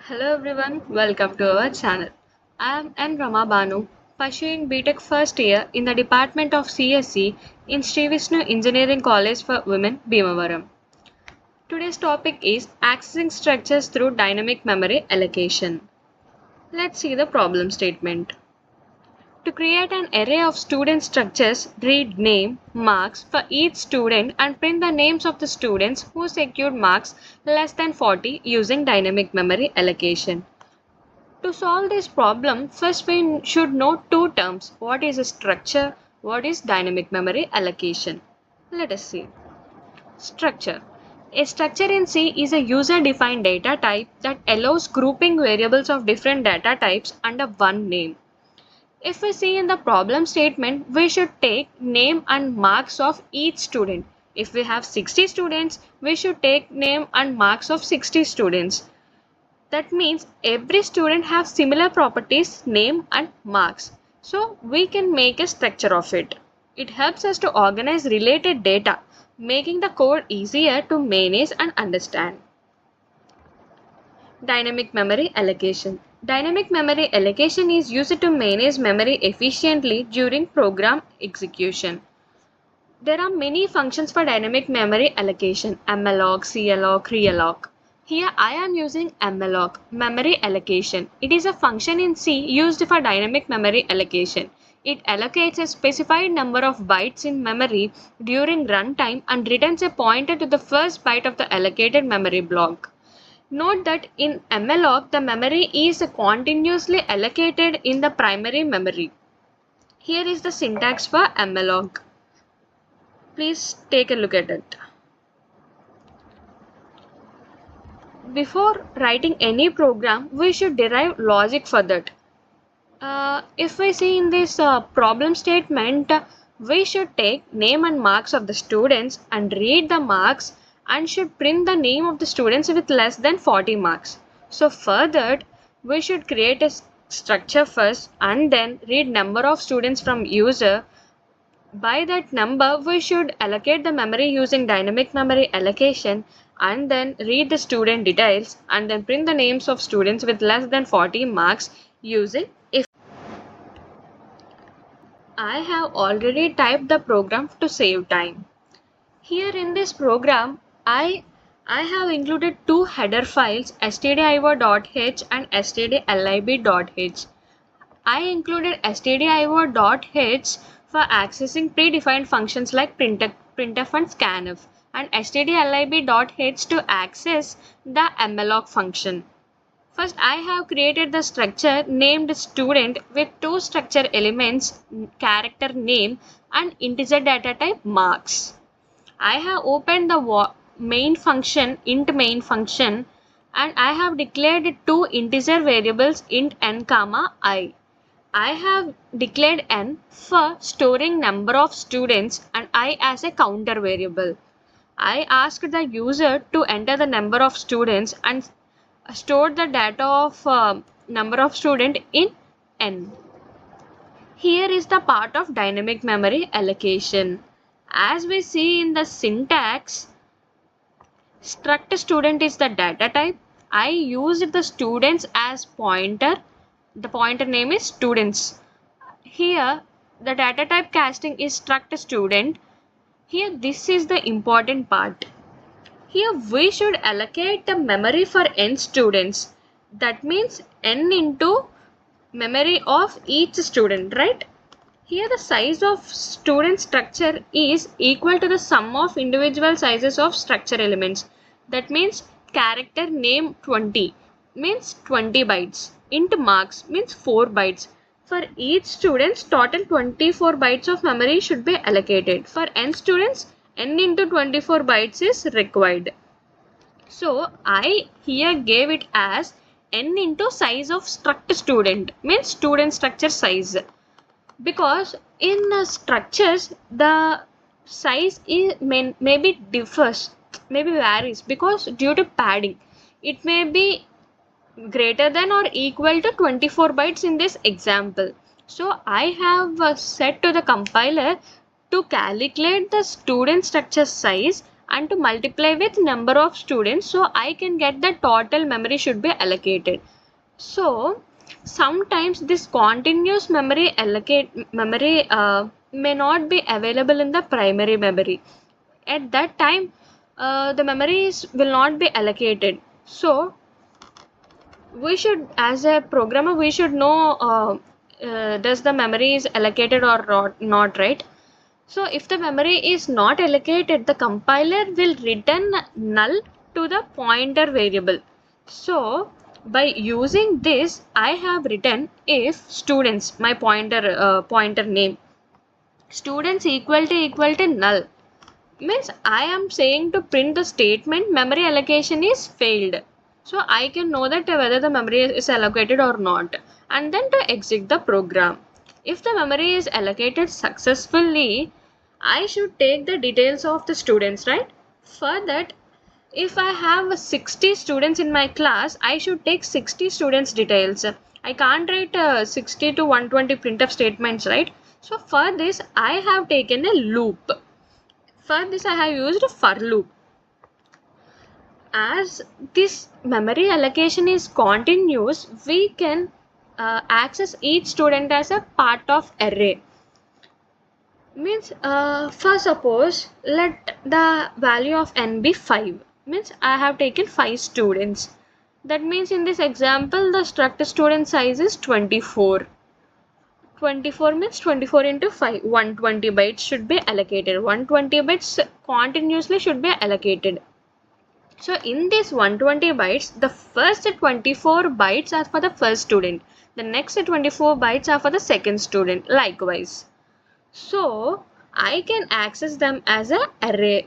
Hello everyone, welcome to our channel. I am N. Rama Banu, pursuing BTech first year in the Department of CSE in Sri Vishnu Engineering College for Women, Bhimavaram. Today's topic is accessing structures through dynamic memory allocation. Let's see the problem statement. To create an array of student structures, read name, marks for each student and print the names of the students who secured marks less than 40 using dynamic memory allocation. To solve this problem, first we should know two terms. What is a structure? What is dynamic memory allocation? Let us see. Structure. A structure in C is a user-defined data type that allows grouping variables of different data types under one name. If we see in the problem statement, we should take name and marks of each student. If we have 60 students, we should take name and marks of 60 students. That means every student has similar properties, name and marks. So we can make a structure of it. It helps us to organize related data, making the code easier to manage and understand. Dynamic memory allocation. Dynamic memory allocation is used to manage memory efficiently during program execution. There are many functions for dynamic memory allocation: malloc, calloc, realloc. Here I am using malloc, memory allocation. It is a function in C used for dynamic memory allocation. It allocates a specified number of bytes in memory during runtime and returns a pointer to the first byte of the allocated memory block. Note that in malloc, the memory is continuously allocated in the primary memory. Here is the syntax for malloc. Please take a look at it. Before writing any program, we should derive logic for that. If we see in this problem statement, we should take name and marks of the students and read the marks and should print the name of the students with less than 40 marks. So for that, we should create a structure first and then read number of students from user. By that number, we should allocate the memory using dynamic memory allocation and then read the student details and then print the names of students with less than 40 marks using if. I have already typed the program to save time. Here in this program, I have included two header files, stdio.h and stdlib.h. I included stdio.h for accessing predefined functions like printf and scanf, and stdlib.h to access the malloc function. First, I have created the structure named student with two structure elements, character name and integer data type marks. I have opened the main function, int main function, and I have declared two integer variables int n comma I. I have declared n for storing number of students and I as a counter variable. I asked the user to enter the number of students and store the data of number of student in n. Here is the part of dynamic memory allocation. As we see in the syntax, struct student is the data type. I used the students as pointer. The pointer name is students. Here the data type casting is struct student. Here this is the important part. Here we should allocate the memory for n students. That means n into memory of each student, right? Here the size of student structure is equal to the sum of individual sizes of structure elements. That means character name 20 means 20 bytes. Int marks means 4 bytes. For each student's total 24 bytes of memory should be allocated. For n students, n into 24 bytes is required. So I here gave it as n into size of struct student means student structure size. Because in structures the size is maybe differs, maybe varies because due to padding. It may be greater than or equal to 24 bytes in this example. So I have set to the compiler to calculate the student structure size and to multiply with number of students, so I can get the total memory should be allocated. So sometimes this continuous memory may not be available in the primary memory. At that time the memories will not be allocated. So we should, as a programmer, we should know does the memory is allocated or not, right? So if the memory is not allocated, the compiler will return null to the pointer variable. So by using this, I have written if students, my pointer name, students equal to null, means I am saying to print the statement memory allocation is failed. So I can know that whether the memory is allocated or not, and then to exit the program. If the memory is allocated successfully, I should take the details of the students, right? For that, if I have 60 students in my class, I should take 60 students details. I can't write 60 to 120 printf statements, right? So for this, I have taken a loop. For this, I have used for loop. As this memory allocation is continuous, we can access each student as a part of array. Means for suppose let the value of n be 5. Means I have taken 5 students. That means in this example the struct student size is 24. 24 means 24 into 5, 120 bytes should be allocated. 120 bytes continuously should be allocated. So in this 120 bytes, the first 24 bytes are for the first student. The next 24 bytes are for the second student, likewise. So I can access them as a array,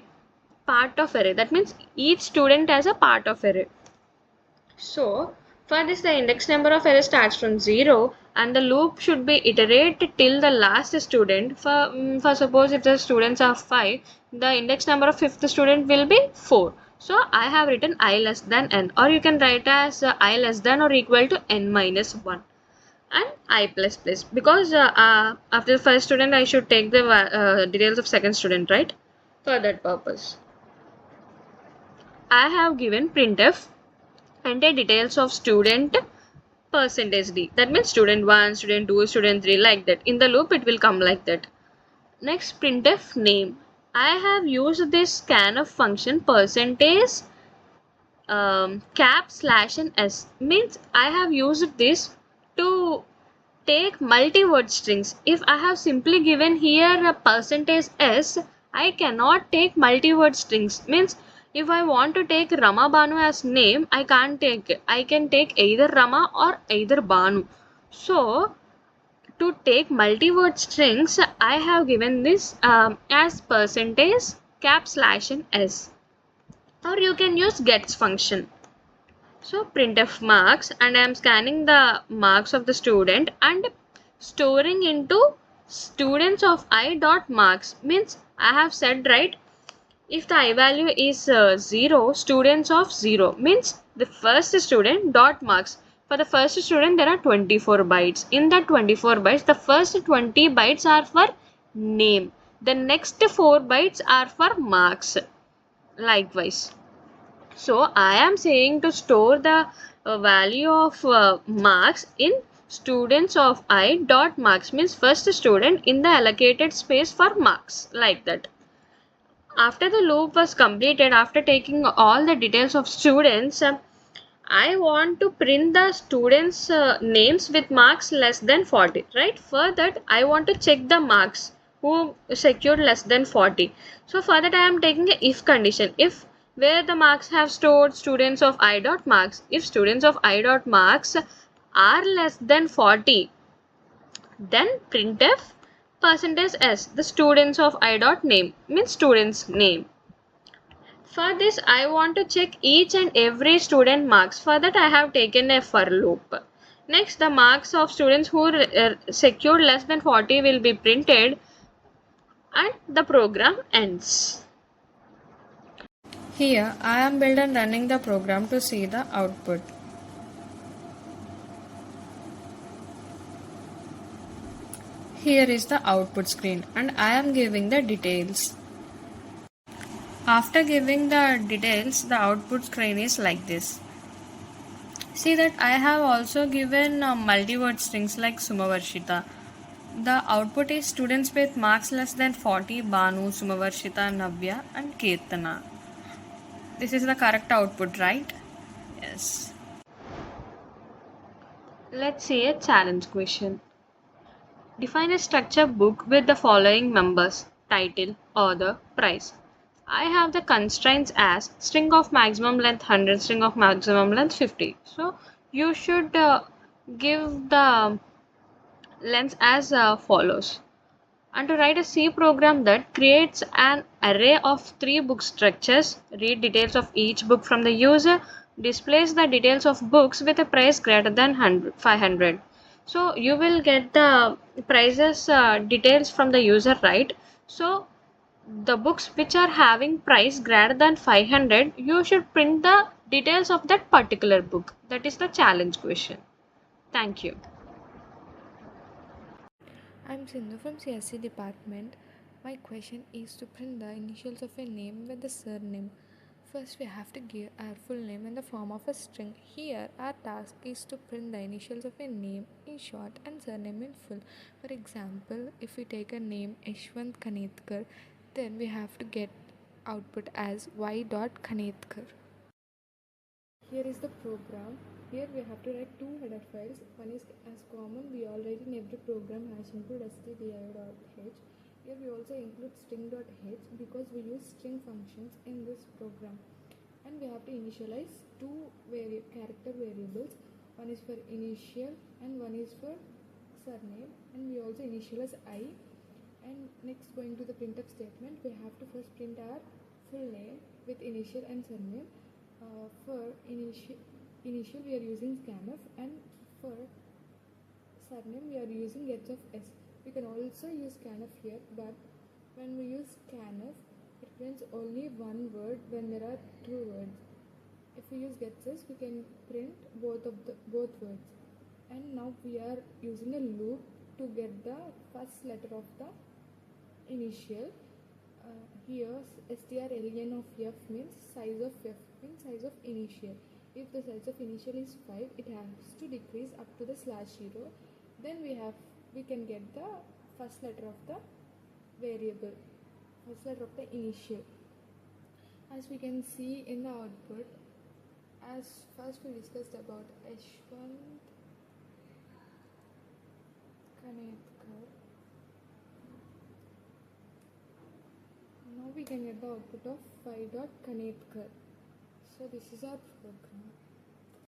part of array. That means each student as a part of array. So for this, the index number of array starts from 0 and the loop should be iterated till the last student. For suppose if the students are 5, the index number of fifth student will be 4. So I have written I less than n, or you can write as I less than or equal to n minus 1 and I plus plus, because after the first student I should take the details of second student, right? For that purpose, I have given printf enter details of student %d. That means student 1, student 2, student 3, like that. In the loop it will come like that. Next, printf name. I have used this scanf function percentage cap slash and s. Means I have used this to take multi-word strings. If I have simply given here a percentage s, I cannot take multi-word strings. Means if I want to take Rama Banu as name, I can't take it. I can take either Rama or either Banu. So to take multi-word strings, I have given this as percentage cap slash and s. Or you can use gets function. So printf marks, and I am scanning the marks of the student and storing into students of I dot marks. Means I have said, right, if the I value is 0, students of 0, means the first student dot marks. For the first student there are 24 bytes. In that 24 bytes, the first 20 bytes are for name. The next 4 bytes are for marks. Likewise. So I am saying to store the value of marks in students of I dot marks, means first student in the allocated space for marks, like that. After the loop was completed, after taking all the details of students, I want to print the students names with marks less than 40, right? For that I want to check the marks who secured less than 40. So for that I am taking a if condition. If where the marks have stored students of I dot marks, if students of I dot marks are less than 40, then printf percentage s, the students of I dot name, means students name. For this I want to check each and every student marks. For that I have taken a for loop. Next, the marks of students who secured less than 40 will be printed and the program ends. Here I am built and running the program to see the output. Here is the output screen and I am giving the details. After giving the details, the output screen is like this. See that I have also given multi-word strings like Sumavarshita. The output is students with marks less than 40, Banu, Sumavarshita, Navya and Kirtana. This is the correct output, right? Yes. Let's see a challenge question. Define a structure book with the following members: title, author, price. I have the constraints as string of maximum length 100, string of maximum length 50. So you should give the length as follows. And to write a C program that creates an array of 3 book structures, read details of each book from the user, displays the details of books with a price greater than 500. So you will get the prices details from the user, right? So the books which are having price greater than 500, you should print the details of that particular book. That is the challenge question. Thank you. I'm Sindhu from CSE department. My question is to print the initials of a name with the surname. First, we have to give our full name in the form of a string. Here, our task is to print the initials of a name in short and surname in full. For example, if we take a name Yashwant Kanetkar, then we have to get output as y.kanetkar. Here is the program. Here we have to write 2 header files. One is as common we all write in every program has include stdio.h. Here we also include string.h because we use string functions in this program. And we have to initialize 2 character variables. One is for initial and one is for surname. And we also initialize I. And next, going to the printf statement, we have to first print our full name with initial and surname. For initial we are using scanf, and for surname we are using h of s. We can also use scanf here, but when we use scanf, it prints only one word when there are 2 words. If we use gets, we can print both words. And now we are using a loop to get the first letter of the initial. Here strlen of f means size of f means size of initial. If the size of initial is 5, it has to decrease up to the /0. Then we can get the first letter of the variable, first letter of the initial. As we can see in the output, as first we discussed about Yashwant Kanetkar. Now we can get the output of y.kanetkar. So this is our program.